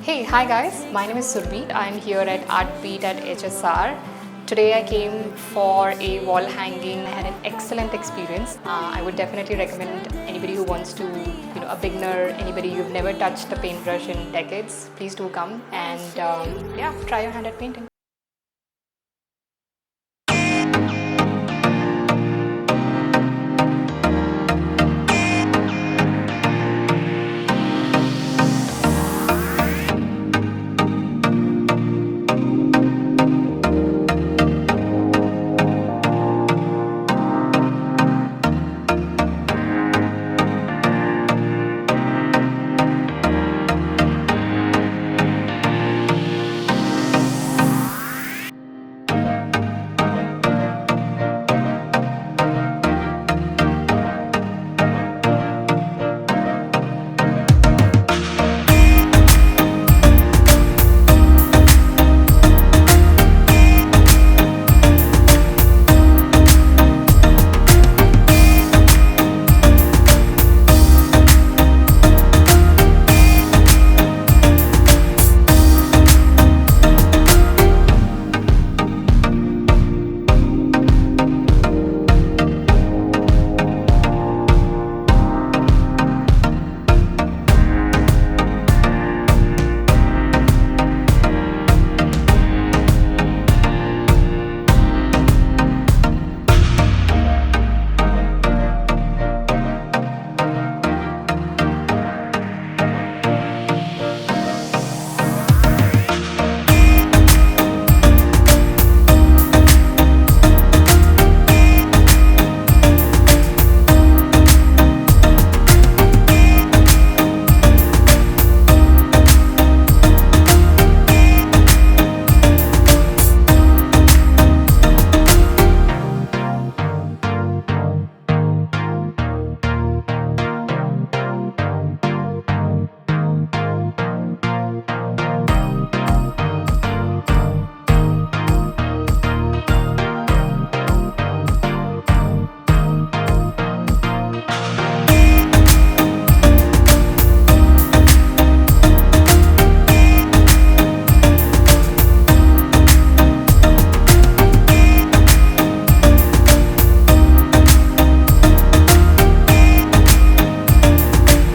Hey, hi guys, my name is Surbhi. I'm here at Artbeat at HSR. Today I came for a wall hanging. I had an excellent experience. I would definitely recommend anybody who wants to, a beginner, anybody who've never touched a paintbrush in decades, please do come and try your hand at painting.